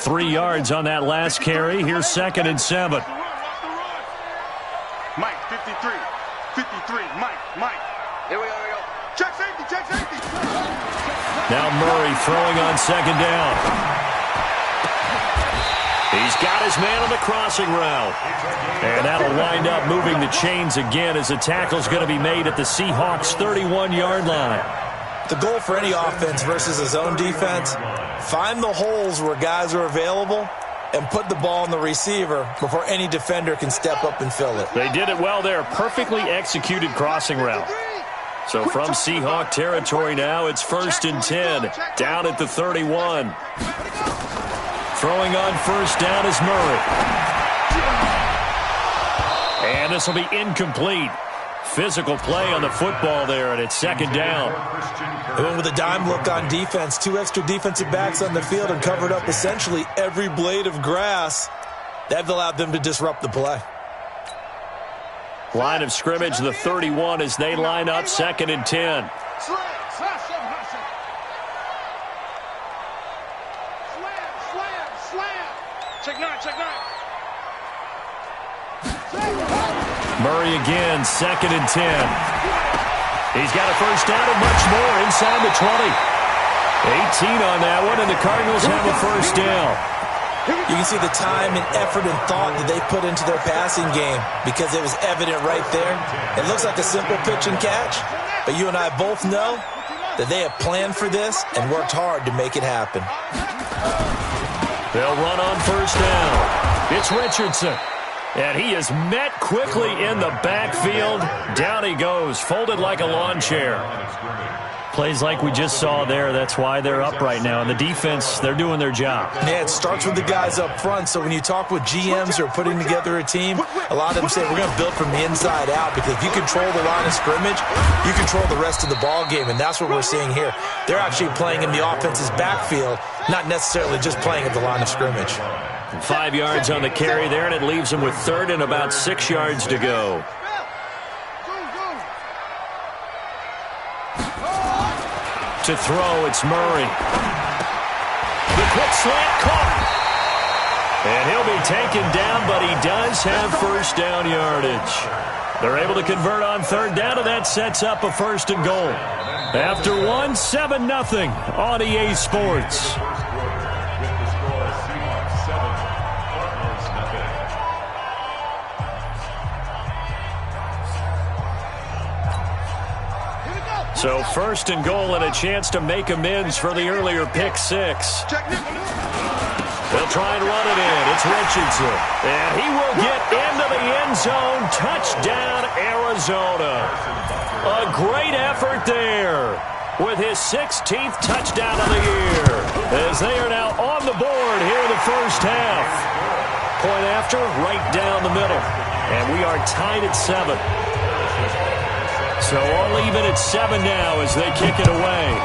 3 yards on that last carry. Here's 2nd and 7. Mike, 53. 53. Mike. Here we go. Check safety. Now Murray throwing on 2nd down. He's got his man on the crossing route. And that'll wind up moving the chains again as the tackle's going to be made at the Seahawks' 31-yard line. The goal for any offense versus a zone defense, find the holes where guys are available and put the ball on the receiver before any defender can step up and fill it. They did it well there. Perfectly executed crossing route. So from Seahawk territory now, it's 1st and 10, down at the 31. Throwing on 1st down is Murray. And this will be incomplete. Physical play on the football there, and it's 2nd down. They went with a dime look on defense. 2 extra defensive backs on the field and covered up essentially every blade of grass. That allowed them to disrupt the play. Line of scrimmage, the 31 as they line up 2nd and 10. Murray again, 2nd and 10. He's got a 1st down and much more inside the 20. 18 on that one, and the Cardinals have a 1st down. You can see the time and effort and thought that they put into their passing game because it was evident right there. It looks like a simple pitch and catch, but you and I both know that they have planned for this and worked hard to make it happen. They'll run on 1st down. It's Richardson. And he is met quickly in the backfield. Down he goes, folded like a lawn chair. Plays like we just saw there. That's why they're up right now. And the defense, they're doing their job. Yeah, it starts with the guys up front. So when you talk with GMs who are putting together a team, a lot of them say we're going to build from the inside out because if you control the line of scrimmage, you control the rest of the ball game. And that's what we're seeing here. They're actually playing in the offense's backfield, not necessarily just playing at the line of scrimmage. 5 yards on the carry there, and it leaves them with 3rd and about 6 yards to go. To throw, it's Murray. The quick slant caught. And he'll be taken down, but he does have 1st down yardage. They're able to convert on 3rd down, and that sets up a 1st and goal. After 1, 7-0 on EA Sports. So 1st and goal and a chance to make amends for the earlier pick 6. They'll try and run it in. It's Richardson. And he will get into the end zone. Touchdown, Arizona. A great effort there with his 16th touchdown of the year as they are now on the board here in the 1st half. Point after, right down the middle. And we are tied at 7. So all even at 7 now as they kick it away.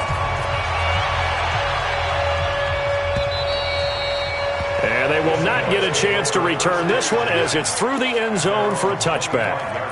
And they will not get a chance to return this one as it's through the end zone for a touchback.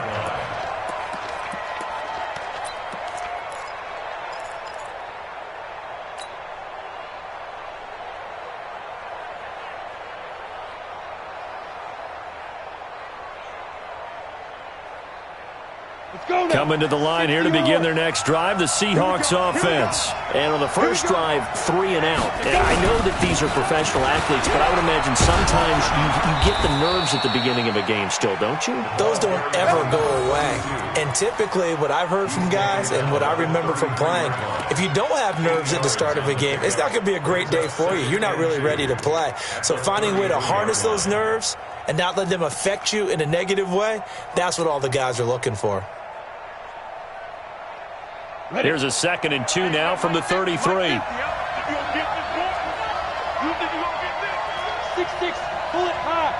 Coming to the line here to begin their next drive, the Seahawks offense. And on the first drive, 3 and out. And I know that these are professional athletes, but I would imagine sometimes you get the nerves at the beginning of a game still, don't you? Those don't ever go away. And typically what I've heard from guys and what I remember from playing, if you don't have nerves at the start of a game, it's not going to be a great day for you. You're not really ready to play. So finding a way to harness those nerves and not let them affect you in a negative way, that's what all the guys are looking for. Here's a 2nd and 2 now from the 33. 6-6, pull it high.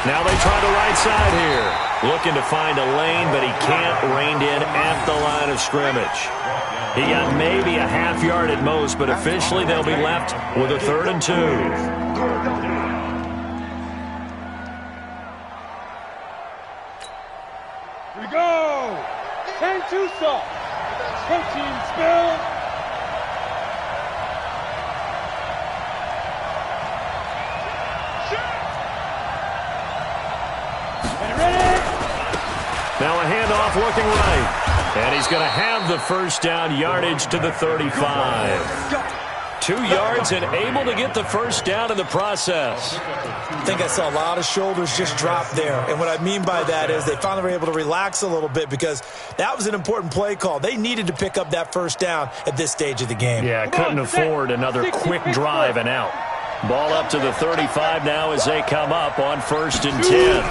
Now they try the right side here. Looking to find a lane, but he can't. Reined in at the line of scrimmage. He got maybe a half yard at most, but officially they'll be left with a 3rd and 2. Here we go. 10-2 sauce. Protein spill. off looking right. And he's going to have the first down, yardage to the 35. 2 yards and able to get the first down in the process. I think I saw a lot of shoulders just drop there. And what I mean by that is they finally were able to relax a little bit because that was an important play call. They needed to pick up that first down at this stage of the game. Yeah, couldn't afford another quick drive and out. Ball up to the 35 now as they come up on 1st and 10.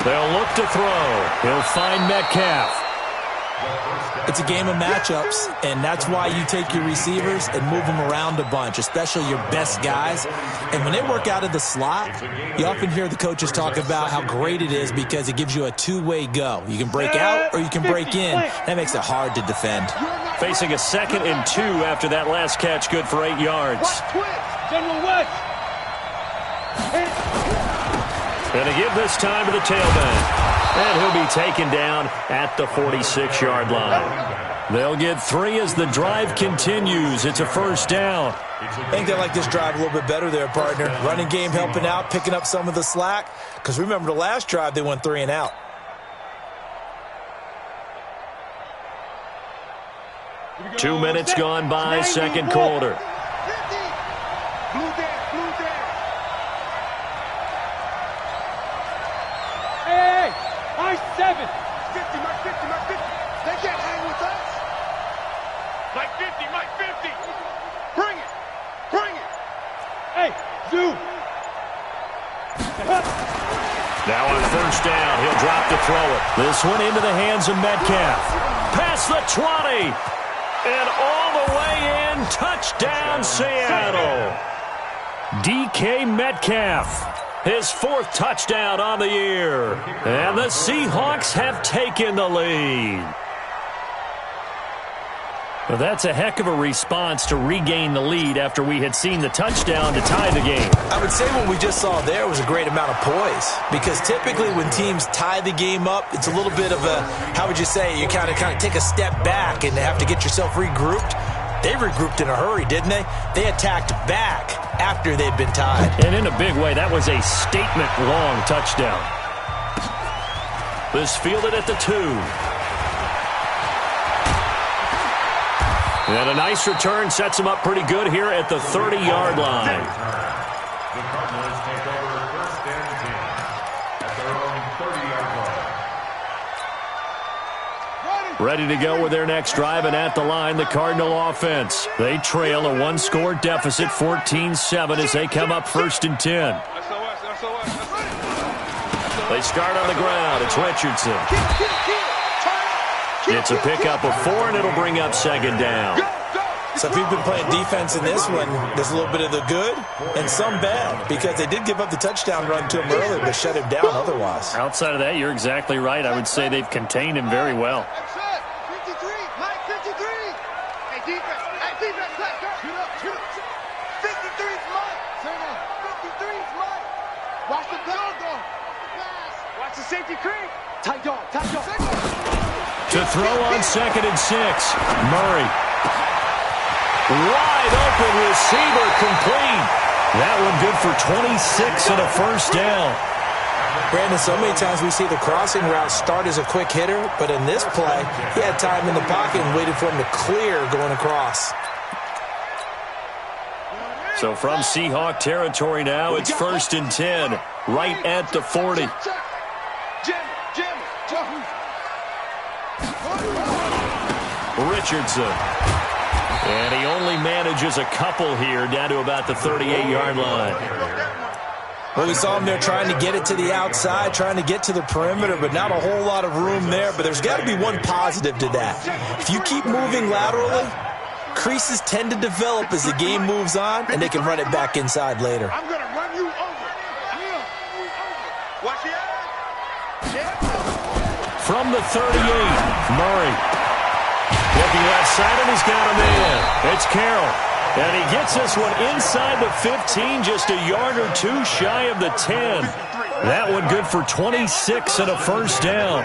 They'll look to throw. He'll find Metcalf. It's a game of matchups, and that's why you take your receivers and move them around a bunch, especially your best guys. And when they work out of the slot, you often hear the coaches talk about how great it is because it gives you a two-way go. You can break out or you can break in. That makes it hard to defend. Facing a 2nd and 2 after that last catch, good for 8 yards. Going to give this time to the tailback. And he'll be taken down at the 46-yard line. They'll get 3 as the drive continues. It's a first down. I think they like this drive a little bit better there, partner. Running game helping out, picking up some of the slack. Because remember the last drive, they went 3 and out. Two minutes gone by, second quarter. Seven. 50, Mike 50, Mike 50. They can't hang with us. Mike 50, Mike 50. Bring it. Bring it. Hey, Zoo. Now on first down, he'll drop to throw it. This one into the hands of Metcalf. Past the 20. And all the way in. Touchdown, Seattle. DK Metcalf. His 4th touchdown on the year. And the Seahawks have taken the lead. Well, that's a heck of a response to regain the lead after we had seen the touchdown to tie the game. I would say what we just saw there was a great amount of poise. Because typically when teams tie the game up, it's a little bit of a, how would you say, you kind of take a step back and have to get yourself regrouped. They regrouped in a hurry, didn't they? They attacked back after they'd been tied. And in a big way, that was a statement-long touchdown. This fielded at the 2. And a nice return sets him up pretty good here at the 30-yard line. The Cardinals take over 1st and 10 at their own 30-yard line. Ready to go with their next drive, and at the line, the Cardinal offense. They trail a 1-score deficit, 14-7, as they come up 1st and 10. They start on the ground. It's Richardson. It's a pickup of 4, and it'll bring up 2nd down. So if you've been playing defense in this one, there's a little bit of the good and some bad, because they did give up the touchdown run to him earlier, but shut him down otherwise. Outside of that, you're exactly right. I would say they've contained him very well. 53, Mike 53. Hey, defense. Hey, defense. Shoot up, shoot up. 53's Mike. 53's Mike. Watch the dog, though. Watch the safety creep. Tight dog, tight dog. To throw on 2nd and 6, Murray. Wide open receiver, complete. That one good for 26 and a first down. Brandon, so many times we see the crossing route start as a quick hitter, but in this play, he had time in the pocket and waited for him to clear going across. So from Seahawk territory now, it's 1st and 10, right at the 40. Richardson. And he only manages a couple here down to about the 38-yard line. Well, we saw him there trying to get it to the outside, trying to get to the perimeter, but not a whole lot of room there. But there's got to be one positive to that. If you keep moving laterally, creases tend to develop as the game moves on, and they can run it back inside later. I'm going to run you over. Watch it. From the 38, Murray. Looking left side, and he's got a man. It's Carroll. And he gets this one inside the 15, just a yard or 2 shy of the 10. That one good for 26 and a first down.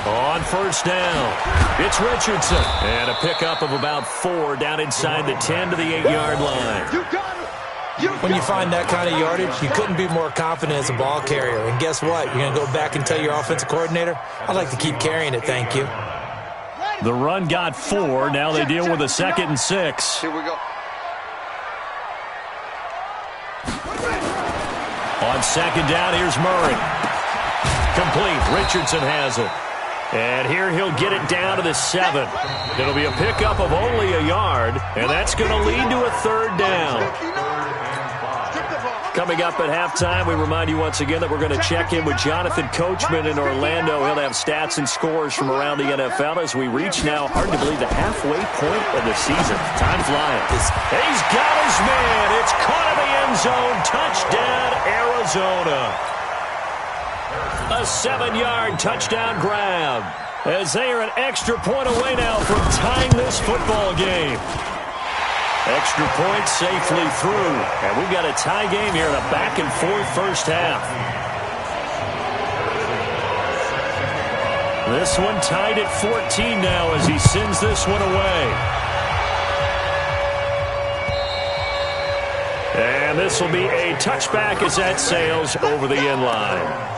On first down, it's Richardson. And a pickup of about 4 down inside the 10 to the 8-yard line. When you find that kind of yardage, you couldn't be more confident as a ball carrier. And guess what? You're going to go back and tell your offensive coordinator, I'd like to keep carrying it, thank you. The run got 4. Now they deal with a 2nd and 6. Here we go. On 2nd down, here's Murray. Complete. Richardson has it. And here he'll get it down to the 7. It'll be a pickup of only a yard, and that's going to lead to a 3rd down. Coming up at halftime, we remind you once again that we're going to check in with Jonathan Coachman in Orlando. He'll have stats and scores from around the NFL as we reach now, hard to believe, the halfway point of the season. Time flying. He's got his man. It's caught in the end zone. Touchdown, Arizona. A 7-yard touchdown grab as they are an extra point away now from tying this football game. Extra point safely through, and we've got a tie game here in a back-and-forth first half. This one tied at 14 now as he sends this one away. And this will be a touchback as that sails over the end line.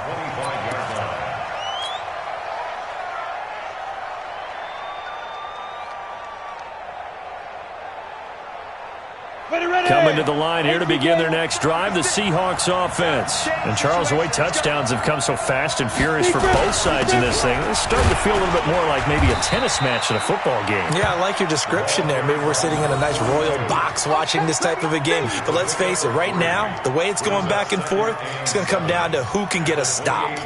Coming to the line here to begin their next drive, the Seahawks offense. And Charles, the way touchdowns have come so fast and furious for both sides in this thing, it's starting to feel a little bit more like maybe a tennis match in a football game. Yeah, I like your description there. Maybe we're sitting in a nice royal box watching this type of a game. But let's face it, right now, the way it's going back and forth, it's going to come down to who can get a stop.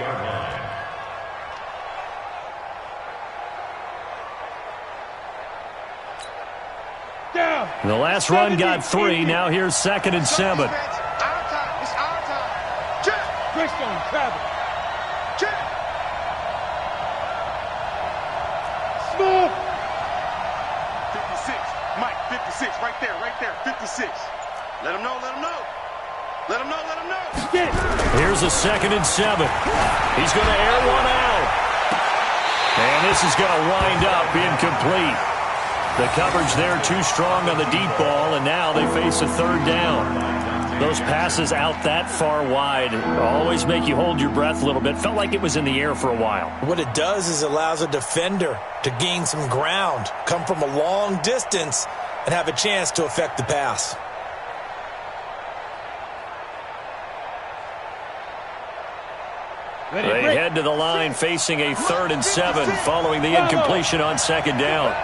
The last run got 3. Now here's 2nd and 7. It's our time. Check. Greystone, travel. Check. Smooth. 56. Mike, 56. Right there. 56. Let him know. Here's a 2nd and 7. He's going to air one out. And this is going to wind up being complete. The coverage there too strong on the deep ball, and now they face a 3rd down. Those passes out that far wide always make you hold your breath a little bit. Felt like it was in the air for a while. What it does is it allows a defender to gain some ground, come from a long distance, and have a chance to affect the pass. They head to the line facing a 3rd and 7 following the incompletion on 2nd down.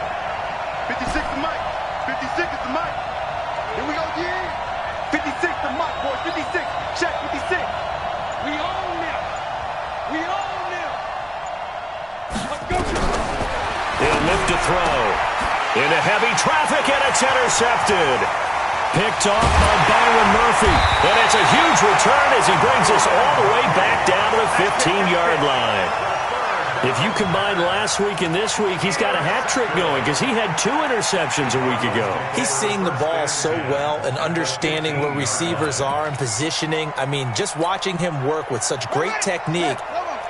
56 to Mike. 56 is the Mike. Here we go, G. 56 to Mike, boys. 56. Check 56. We own them. Let's go. He'll lift to throw. Into heavy traffic, and it's intercepted. Picked off by Byron Murphy. And it's a huge return as he brings us all the way back down to the 15-yard line. If you combine last week and this week, he's got a hat trick going because he had 2 interceptions a week ago. He's seeing the ball so well and understanding where receivers are and positioning. I mean, just watching him work with such great technique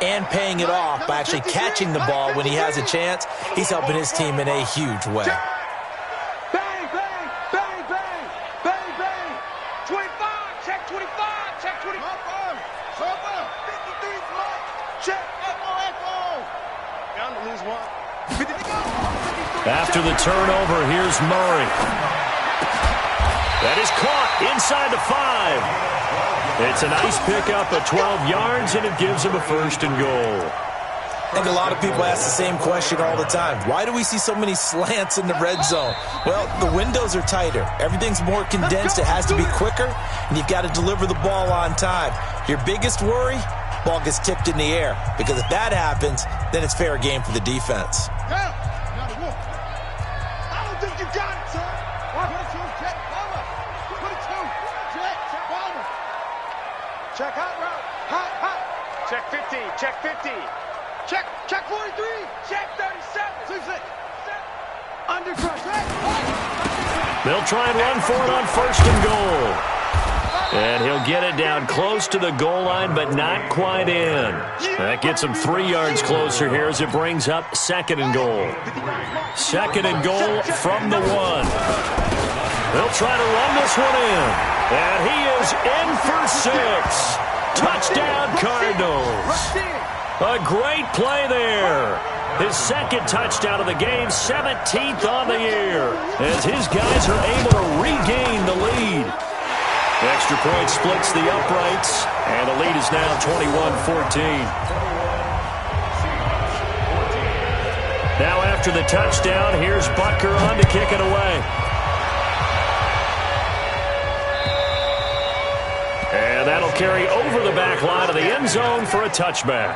and paying it off by actually catching the ball when he has a chance, he's helping his team in a huge way. Bang, bang, bang, bang, bang, bang. 25, check 25, check 25. 53's Mike. Check, echo. Down to lose one. After the turnover, here's Murray. That is caught inside the 5. It's a nice pickup of 12 yards, and it gives him a 1st and goal. I think a lot of people ask the same question all the time. Why do we see so many slants in the red zone? Well, the windows are tighter. Everything's more condensed. It has to be quicker, and you've got to deliver the ball on time. Your biggest worry? Ball gets tipped in the air, because if that happens, then it's fair game for the defense. I don't think you got it, son. 22, check, bomber. 22, check, bomber. Check hot route, hot. Check 50, check 50. Check 43, check 37. 6. Under pressure. They'll try and run for it on 1st and goal. And he'll get it down close to the goal line, but not quite in. That gets him 3 yards closer here as it brings up 2nd and goal. 2nd and goal from the 1. They'll try to run this one in. And he is in for 6. Touchdown, Cardinals. A great play there. His second touchdown of the game, 17th on the year, as his guys are able to regain the lead. Extra point splits the uprights, and the lead is now 21-14. Now after the touchdown, here's Butker on to kick it away. And that'll carry over the back line of the end zone for a touchback.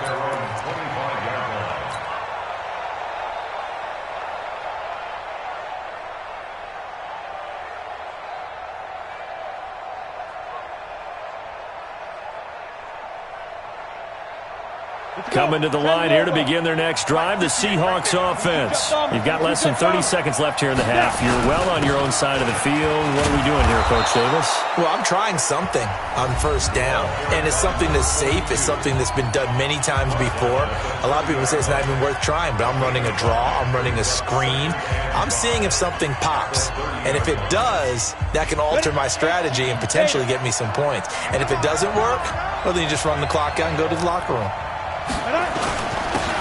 Coming to the line here to begin their next drive, the Seahawks offense. You've got less than 30 seconds left here in the half. You're well on your own side of the field. What are we doing here, Coach Davis? Well, I'm trying something on first down, and it's something that's safe. It's something that's been done many times before. A lot of people say it's not even worth trying, but I'm running a draw. I'm running a screen. I'm seeing if something pops, and if it does, that can alter my strategy and potentially get me some points. And if it doesn't work, well, then you just run the clock out and go to the locker room.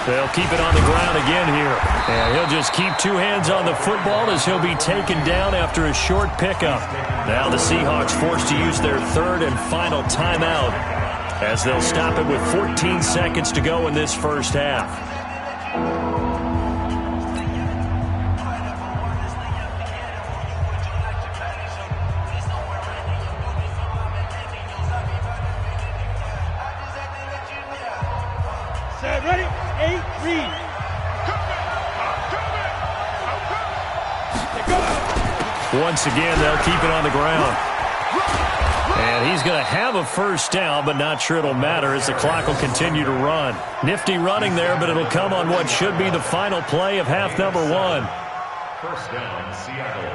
They'll keep it on the ground again here. And he'll just keep two hands on the football as he'll be taken down after a short pickup. Now the Seahawks forced to use their third and final timeout as they'll stop it with 14 seconds to go in this first half. Ready? 8, read. Once again, they'll keep it on the ground. And he's going to have a first down, but not sure it'll matter as the clock will continue to run. Nifty running there, but it'll come on what should be the final play of half number 1. First down, Seattle.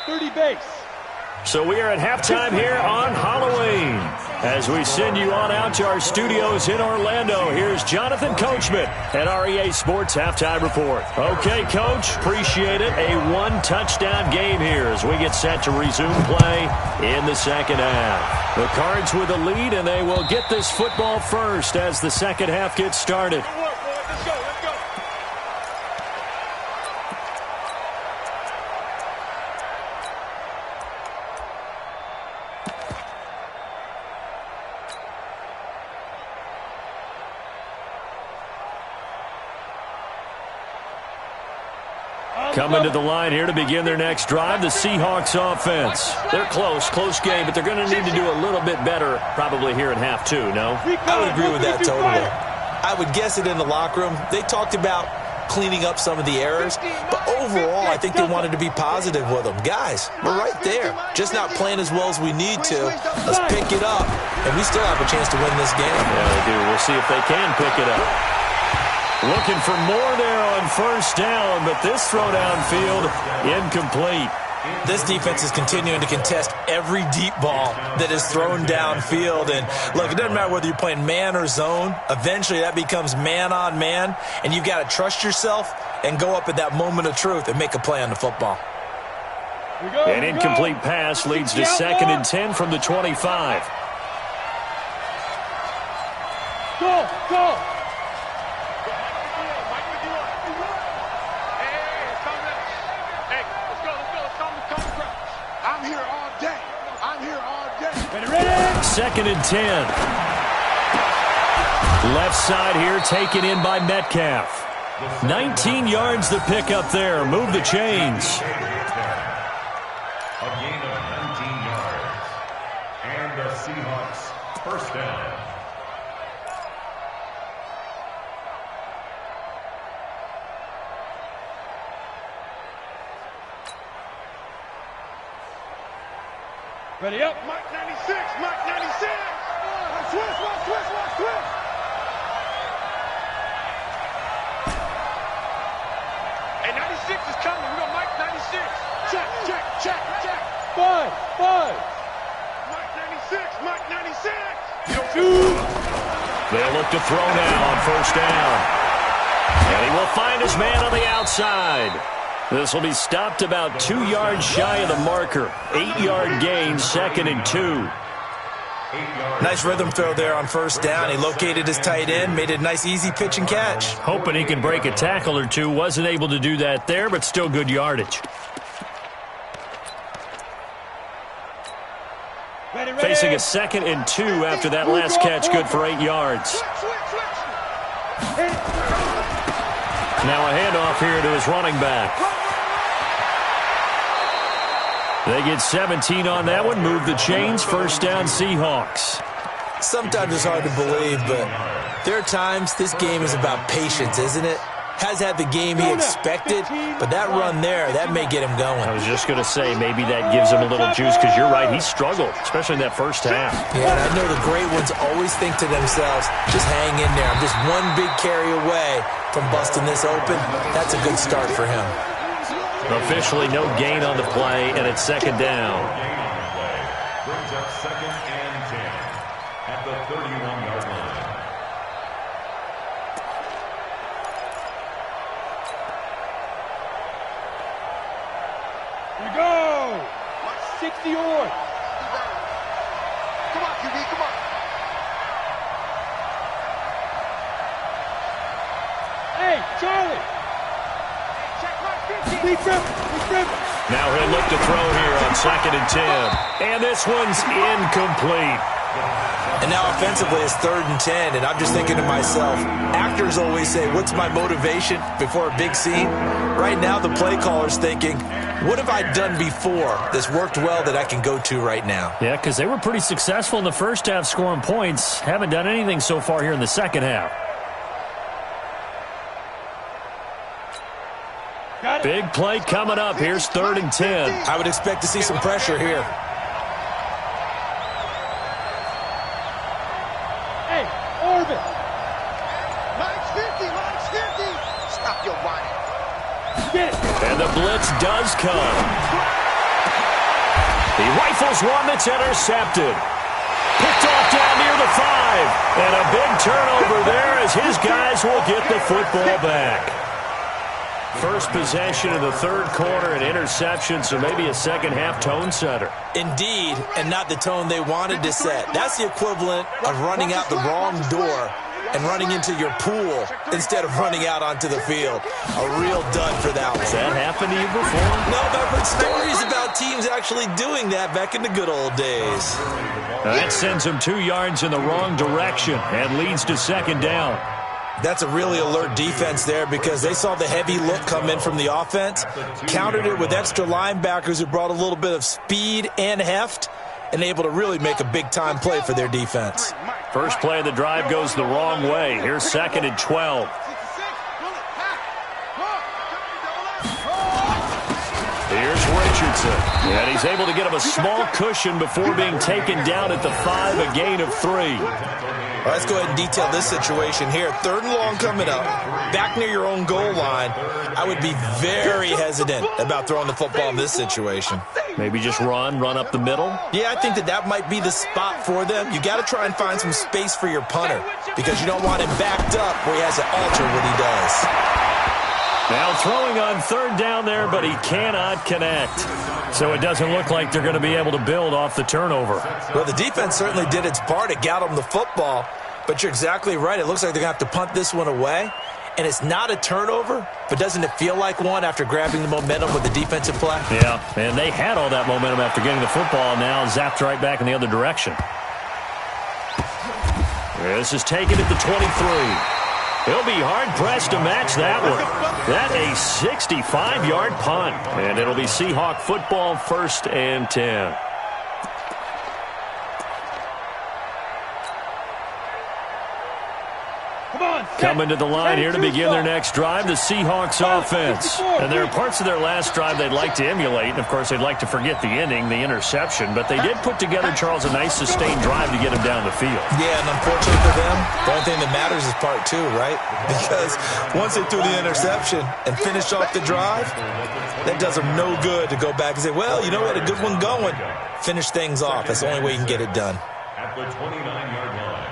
30 base. So we are at halftime here on Halloween. As we send you on out to our studios in Orlando, here's Jonathan Coachman at REA Sports Halftime Report. Okay, Coach, appreciate it. A one-touchdown game here as we get set to resume play in the second half. The Cards with a lead, and they will get this football first as the second half gets started. Let's go. Coming to the line here to begin their next drive, the Seahawks offense. They're close game, but they're going to need to do a little bit better probably here in half 2, no? I would agree with that totally. I would guess it in the locker room. They talked about cleaning up some of the errors, but overall, I think they wanted to be positive with them. Guys, we're right there. Just not playing as well as we need to. Let's pick it up, and we still have a chance to win this game. Yeah, they do. We'll see if they can pick it up. Looking for more there on first down, but this throw downfield incomplete. This defense is continuing to contest every deep ball that is thrown downfield. And, look, it doesn't matter whether you're playing man or zone. Eventually that becomes man on man, and you've got to trust yourself and go up at that moment of truth and make a play on the football. An incomplete pass leads to 2nd and 10 from the 25. Go! Ready? 2nd and 10. Left side here taken in by Metcalf. 19 yards the pick up there. Move the chains. A gain of 19 yards. And the Seahawks first down. Ready up. Mike 96. Watch twist. Hey, 96 is coming. We got Mike 96. Check. 5. Mike 96. They'll look to throw now on first down. And he will find his man on the outside. This will be stopped about 2 yards shy of the marker. 8-yard gain, 2nd and 2. Nice rhythm throw there on first down. He located his tight end, made it a nice easy pitch and catch. Hoping he can break a tackle or two. Wasn't able to do that there, but still good yardage. Facing a 2nd and 2 after that last catch, good for 8 yards. Now a handoff here to his running back. They get 17 on that one, move the chains, first down Seahawks. Sometimes it's hard to believe, but there are times this game is about patience, isn't it? Has had the game he expected, but that run there, that may get him going. I was just going to say, maybe that gives him a little juice, because you're right, he struggled, especially in that first half. Yeah, and I know the great ones always think to themselves, just hang in there. I'm just one big carry away from busting this open. That's a good start for him. Officially no gain on the play, and it's 2nd down. Brings up 2nd and 10 at the 31-yard line. Here we go! 60 yards. Come on, QB, come on. Hey, Charlie! Now he'll look to throw here on 2nd and 10. And this one's incomplete. And now offensively it's 3rd and 10, and I'm just thinking to myself, actors always say, what's my motivation before a big scene? Right now the play caller's thinking, what have I done before that's worked well that I can go to right now? Yeah, because they were pretty successful in the first half scoring points. Haven't done anything so far here in the second half. Big play coming up. Here's 3rd and 10. I would expect to see some pressure here. Hey, Orban. Line's 50, line's 50. Stop your whining. Get it. And the blitz does come. He rifles one that's intercepted. Picked off down near the 5. And a big turnover there as his guys will get the football back. First possession of the 3rd quarter, an interception, so maybe a second-half tone setter. Indeed, and not the tone they wanted to set. That's the equivalent of running out the wrong door and running into your pool instead of running out onto the field. A real dud for that one. Has that happened to you before? No, but I've heard stories about teams actually doing that back in the good old days. That sends him 2 yards in the wrong direction and leads to 2nd down. That's a really alert defense there because they saw the heavy look come in from the offense, countered it with extra linebackers who brought a little bit of speed and heft, and able to really make a big-time play for their defense. First play of the drive goes the wrong way. Here's 2nd and 12. Here's Richardson, and he's able to get him a small cushion before being taken down at the 5, a gain of 3. Well, let's go ahead and detail this situation here. 3rd and long coming up, back near your own goal line. I would be very hesitant about throwing the football in this situation. Maybe just run up the middle? Yeah, I think that might be the spot for them. You got to try and find some space for your punter because you don't want him backed up where he has to alter what he does. Now throwing on 3rd down there, but he cannot connect. So it doesn't look like they're going to be able to build off the turnover. Well, the defense certainly did its part. It got them the football. But you're exactly right. It looks like they're going to have to punt this one away. And it's not a turnover, but doesn't it feel like one after grabbing the momentum with the defensive play? Yeah, and they had all that momentum after getting the football, and now zapped right back in the other direction. This is taken at the 23. He'll be hard-pressed to match that one. That a 65-yard punt, and it'll be Seahawk football, 1st and 10. Coming to the line here to begin their next drive, the Seahawks offense. And there are parts of their last drive they'd like to emulate, and of course they'd like to forget the ending, the interception, but they did put together, Charles, a nice sustained drive to get him down the field. Yeah, and unfortunately for them, the only thing that matters is part 2, right? Because once they threw the interception and finished off the drive, that does them no good to go back and say, well, you know, we had a good one going. Finish things off. That's the only way you can get it done. At the 29-yard line.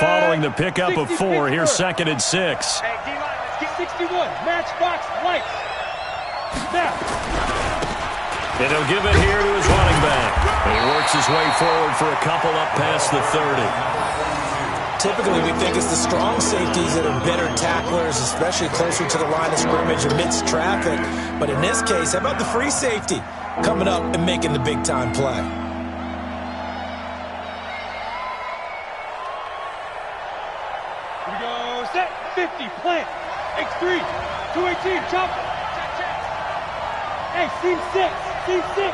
Following the pickup of 4, here's 2nd and 6. Hey, D-line, let's get 61. Matchbox lights. And he'll give it here to his running back. And he works his way forward for a couple up past the 30. Typically, we think it's the strong safeties that are better tacklers, especially closer to the line of scrimmage amidst traffic. But in this case, how about the free safety coming up and making the big-time play? Here we go. Set. 50. Plant. X3. 218. Chop. Hey, seam 6. Seam 6.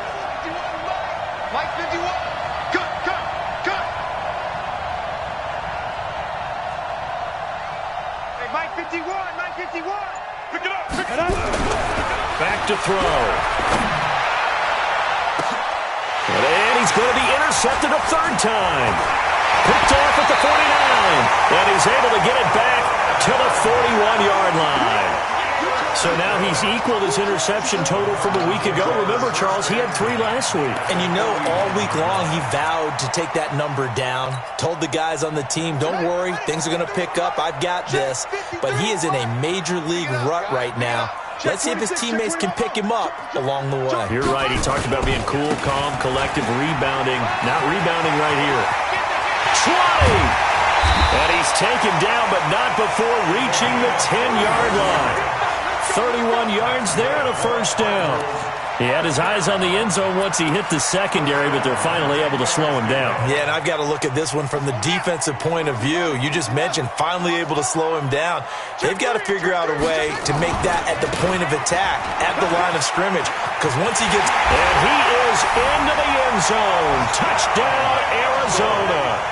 Mike 51. Cut. Hey, Mike 51. Mike 51. Pick it up. Back to throw. And he's going to be intercepted a third time. Picked off at the 49. And he's able to get it back to the 41-yard line. So now he's equaled his interception total from a week ago. Remember, Charles, he had 3 last week. And you know, all week long he vowed to take that number down. Told the guys on the team, don't worry, things are going to pick up. I've got this. But he is in a major league rut right now. Let's see if his teammates can pick him up along the way. You're right. He talked about being cool, calm, collective, rebounding. Not rebounding right here. Trying! And he's taken down, but not before reaching the 10-yard line. 31 yards there and a first down. He had his eyes on the end zone once he hit the secondary, but they're finally able to slow him down. Yeah, and I've got to look at this one from the defensive point of view. You just mentioned finally able to slow him down. They've got to figure out a way to make that at the point of attack, at the line of scrimmage, because once he gets... And he is into the end zone. Touchdown, Arizona.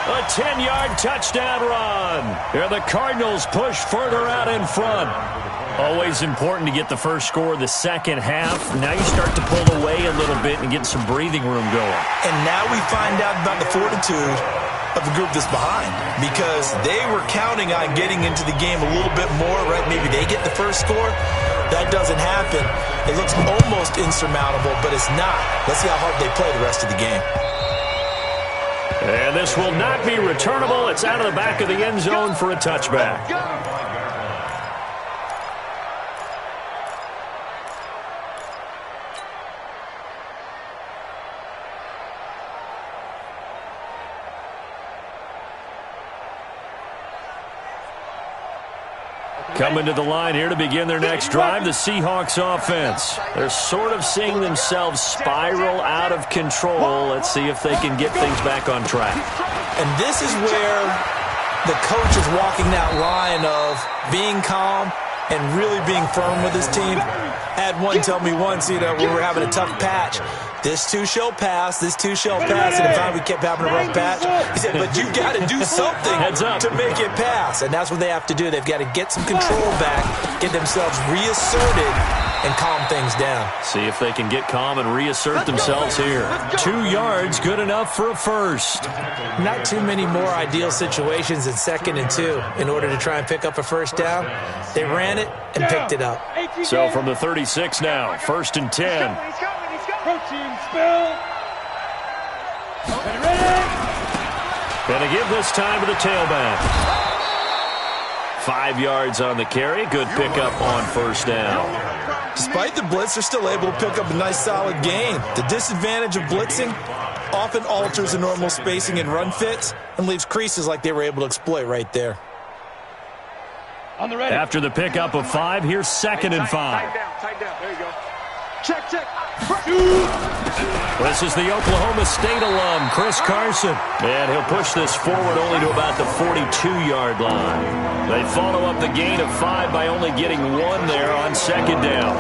A 10-yard touchdown run. Here the Cardinals push further out in front. Always important to get the first score of the second half. Now you start to pull away a little bit and get some breathing room going. And now we find out about the fortitude of the group that's behind, because they were counting on getting into the game a little bit more, right? Maybe they get the first score. That doesn't happen. It looks almost insurmountable, but it's not. Let's see how hard they play the rest of the game. And this will not be returnable. It's out of the back of the end zone for a touchback. Coming to the line here to begin their next drive, the Seahawks offense. They're sort of seeing themselves spiral out of control. Let's see if they can get things back on track. And this is where the coach is walking that line of being calm and really being firm with his team. I had one tell me once, we were having a tough patch. This too shall pass, this too shall pass. And finally we kept having a rough patch. He said, but you've got to do something to make it pass. And that's what they have to do. They've got to get some control back, get themselves reasserted, and calm things down. See if they can get calm and reassert themselves here. 2 yards, good enough for a first. Not too many more ideal situations in 2nd and 2 in order to try and pick up a first down. They ran it and picked it up. So from the 36 now, 1st and 10. Protein spill. Ready? Gonna give this time to the tailback. 5 yards on the carry. Good pickup on first down. Despite the blitz, they're still able to pick up a nice, solid gain. The disadvantage of blitzing often alters the normal spacing and run fits and leaves creases like they were able to exploit right there. On the ready. After the pickup of 5, here's 2nd and 5. Tight down. There you go. Check. This is the Oklahoma State alum, Chris Carson. And he'll push this forward only to about the 42-yard line. They follow up the gain of 5 by only getting 1 there on 2nd down.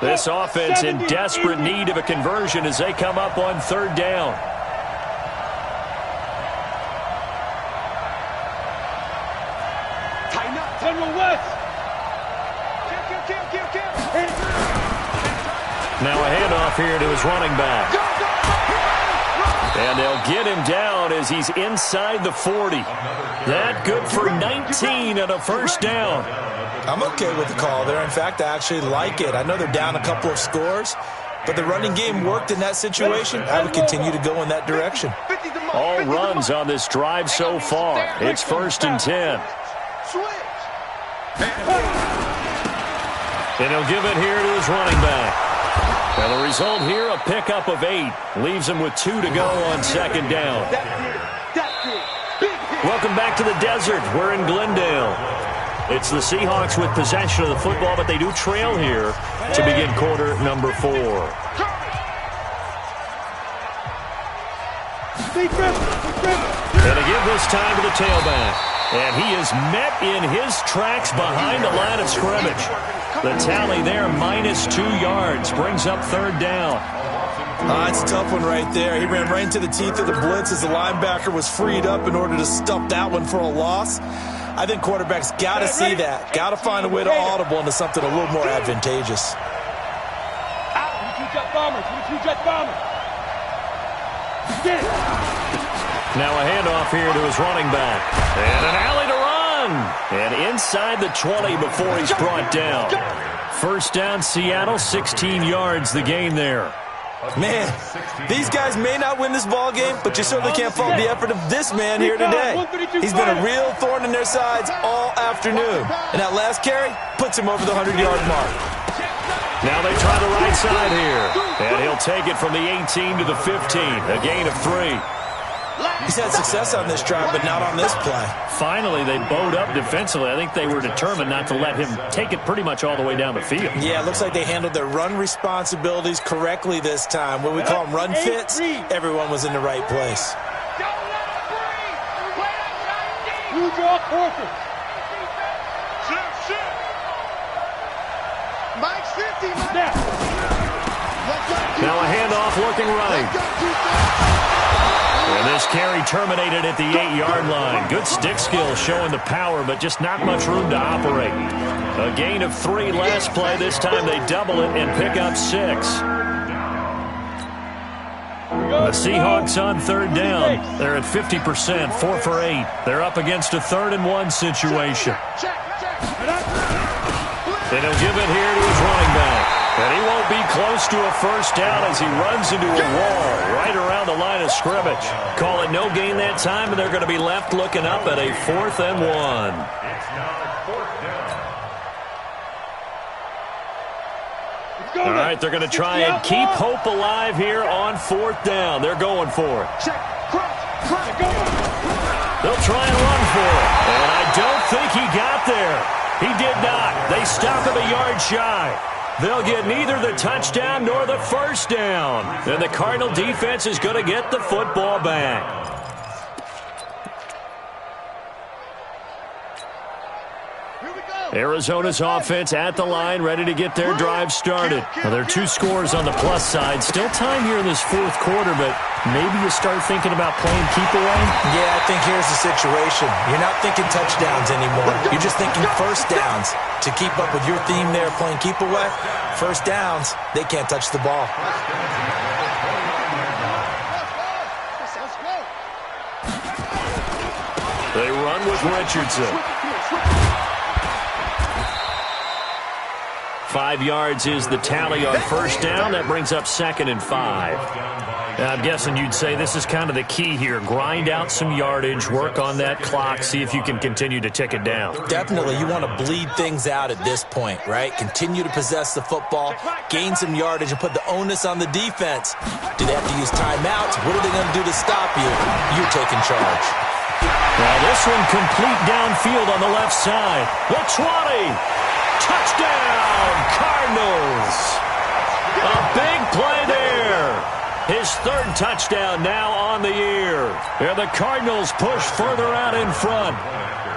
This offense in desperate need of a conversion as they come up on 3rd down. Now a handoff here to his running back. And they'll get him down as he's inside the 40. That good for 19 and a first down. I'm okay with the call there. In fact, I actually like it. I know they're down a couple of scores, but the running game worked in that situation. I would continue to go in that direction. 50's the All runs on this drive so far. It's 1st and 10. And he'll give it here to his running back. And the result here, a pickup of 8. Leaves him with 2 to go on 2nd down. Welcome back to the desert. We're in Glendale. It's the Seahawks with possession of the football, but they do trail here to begin quarter number 4. And a give this time to the tailback. And he is met in his tracks behind the line of scrimmage. The tally there, -2 yards, brings up 3rd down. It's a tough one right there. He ran right into the teeth of the blitz as the linebacker was freed up in order to stuff that one for a loss. I think quarterbacks got to see that. Got to find a way to audible into something a little more advantageous. Now a handoff here to his running back. And an alley to run. And inside the 20 before he's brought down. 1st down, Seattle, 16 yards the gain there. Man, these guys may not win this ball game, but you certainly can't fault the effort of this man here today. He's been a real thorn in their sides all afternoon. And that last carry puts him over the 100-yard mark. Now they try the right side here. And he'll take it from the 18 to the 15. A gain of 3. He's had success on this drive, but not on this play. Finally, they bowed up defensively. I think they were determined not to let him take it pretty much all the way down the field. Yeah, it looks like they handled their run responsibilities correctly this time. When we call them run fits, everyone was in the right place. Now a handoff looking right. And this carry terminated at the 8-yard line. Good stick skill showing the power, but just not much room to operate. A gain of 3 last play. This time they double it and pick up 6. The Seahawks on 3rd down. They're at 50%, 4 for 8. They're up against a 3rd and 1 situation. And he'll give it here to his running back. And he won't be close to a 1st down as he runs into a wall right around the line of scrimmage. Call it no gain that time, and they're going to be left looking up at a 4th and 1. All right, they're going to try and keep hope alive here on 4th down. They're going for it. They'll try and run for it. And I don't think he got there. He did not. They stop him a yard shy. They'll get neither the touchdown nor the 1st down. And the Cardinal defense is going to get the football back. Arizona's offense at the line, ready to get their drive started. Now, there are 2 scores on the plus side. Still time here in this 4th quarter, but maybe you start thinking about playing keep away? Yeah, I think here's the situation. You're not thinking touchdowns anymore. You're just thinking 1st downs. To keep up with your theme there, playing keep away, 1st downs, they can't touch the ball. They run with Richardson. 5 yards is the tally on 1st down. That brings up 2nd and 5. I'm guessing you'd say this is kind of the key here. Grind out some yardage, work on that clock, see if you can continue to tick it down. Definitely. You want to bleed things out at this point, right? Continue to possess the football, gain some yardage, and put the onus on the defense. Do they have to use timeouts? What are they going to do to stop you? You're taking charge. Now this one complete downfield on the left side. The 20. Touchdown, Cardinals. A big play there. His 3rd touchdown now on the year. And the Cardinals push further out in front.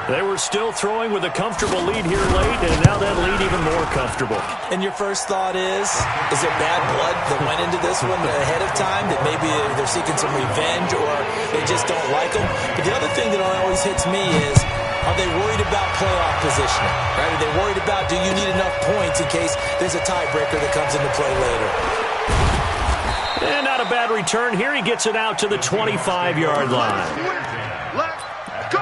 They were still throwing with a comfortable lead here late, and now that lead even more comfortable. And your first thought is there bad blood that went into this one ahead of time, that maybe they're seeking some revenge or they just don't like them? But the other thing that always hits me is, are they worried about playoff positioning? Right? Are they worried about, do you need enough points in case there's a tiebreaker that comes into play later? And not a bad return here. He gets it out to the 25-yard line. Let's go.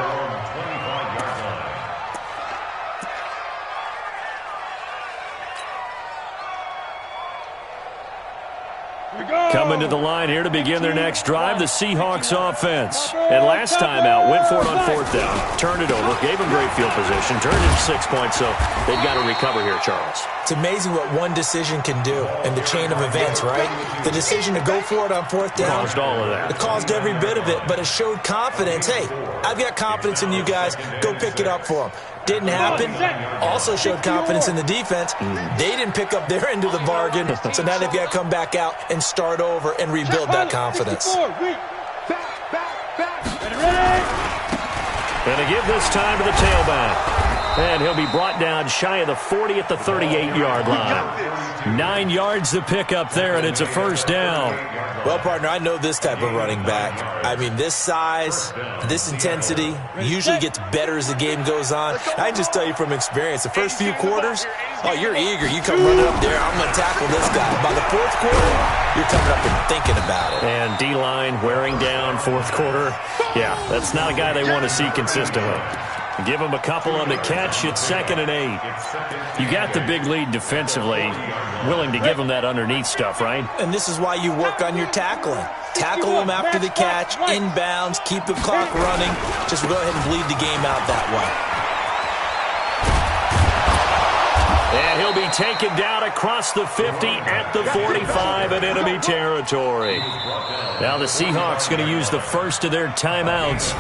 Coming coming to the line here to begin their next drive, the Seahawks offense. And last time out, went for it on 4th down, turned it over, gave them great field position, turned it 6 points, so they've got to recover here, Charles. It's amazing what one decision can do in the chain of events, right? The decision to go for it on 4th down. Caused all of that. It caused every bit of it, but it showed confidence. Hey, I've got confidence in you guys. Go pick it up for them. Didn't happen. Also showed confidence in the defense. They didn't pick up their end of the bargain, so now they've got to come back out and start over and rebuild that confidence. Going to give this time to the tailback. And he'll be brought down shy of the 40 at the 38-yard line. 9 yards to pick up there, and it's a 1st down. Well, partner, I know this type of running back. I mean, this size, this intensity usually gets better as the game goes on. I can just tell you from experience, the first few quarters, oh, you're eager. You come running up there, I'm going to tackle this guy. By the 4th quarter, you're coming up and thinking about it. And D-line wearing down 4th quarter. Yeah, that's not a guy they want to see consistently. Give him a couple on the catch. It's 2nd and 8. You got the big lead defensively. Willing to give him that underneath stuff, right? And this is why you work on your tackling. Tackle him after the catch, inbounds, keep the clock running. Just go ahead and bleed the game out that way. And he'll be taken down across the 50 at the 45 in enemy territory. Now the Seahawks going to use the first of their timeouts.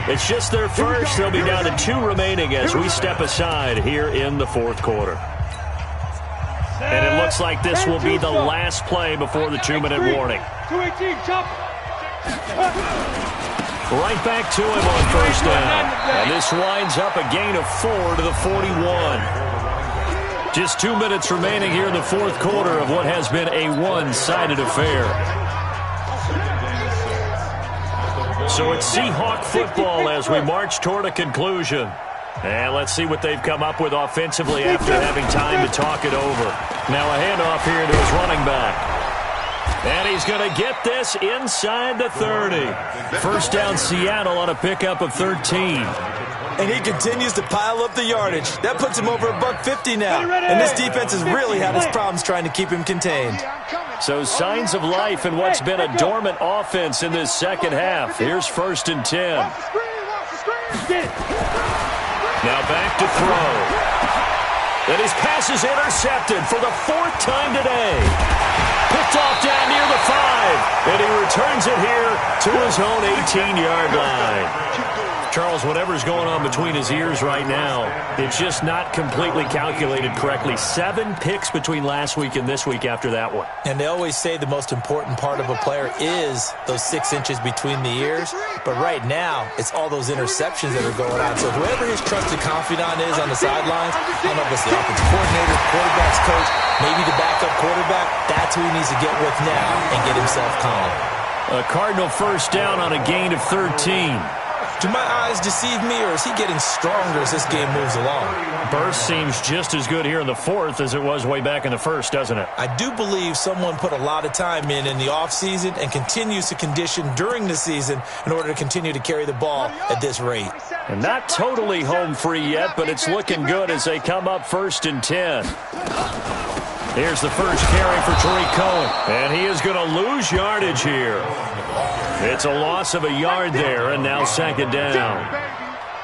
It's just their first. They'll be down to 2 remaining as we step aside here in the 4th quarter. And it looks like this will be the last play before the 2-minute warning. Right back to him on 1st down. And this winds up a gain of 4 to the 41. Just 2 minutes remaining here in the 4th quarter of what has been a one-sided affair. So it's Seahawk football as we march toward a conclusion. And let's see what they've come up with offensively after having time to talk it over. Now a handoff here to his running back. And he's going to get this inside the 30. 1st down Seattle on a pickup of 13. And he continues to pile up the yardage. That puts him over $150 now. And this defense has really had its problems trying to keep him contained. So signs of life in what's been a dormant offense in this 2nd half. Here's 1st and 10. Now back to throw. And his pass is intercepted for the 4th time today. Picked off down near the 5. And he returns it here to his own 18-yard line. Charles, whatever's going on between his ears right now, it's just not completely calculated correctly. 7 picks between last week and this week after that one. And they always say the most important part of a player is those 6 inches between the ears. But right now, it's all those interceptions that are going on. So whoever his trusted confidant is on the sidelines, I don't know if it's the offensive coordinator, quarterback's coach, maybe the backup quarterback, that's who he needs to get with now and get himself calm. A Cardinal 1st down on a gain of 13. Do my eyes deceive me, or is he getting stronger as this game moves along? Burst seems just as good here in the 4th as it was way back in the 1st, doesn't it? I do believe someone put a lot of time in the offseason and continues to condition during the season in order to continue to carry the ball at this rate. And not totally home free yet, but it's looking good as they come up 1st and 10. Here's the first carry for Tariq Cohen. And he is going to lose yardage here. It's a loss of a yard there, and now 2nd down.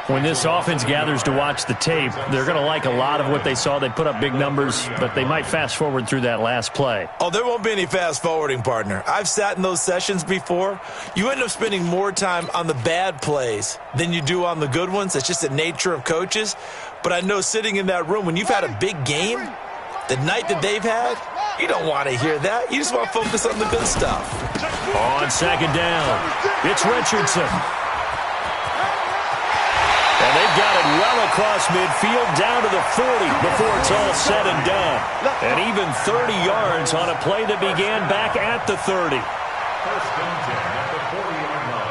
When this offense gathers to watch the tape, they're going to like a lot of what they saw. They put up big numbers, but they might fast forward through that last play. Oh, there won't be any fast forwarding, partner. I've sat in those sessions before. You end up spending more time on the bad plays than you do on the good ones. It's just the nature of coaches. But I know sitting in that room, when you've had a big game, the night that they've had, you don't want to hear that. You just want to focus on the good stuff. On 2nd down, it's Richardson. And they've got it well across midfield down to the 40 before it's all said and done. And even 30 yards on a play that began back at the 30. 1st and 10 at the 40-yard line.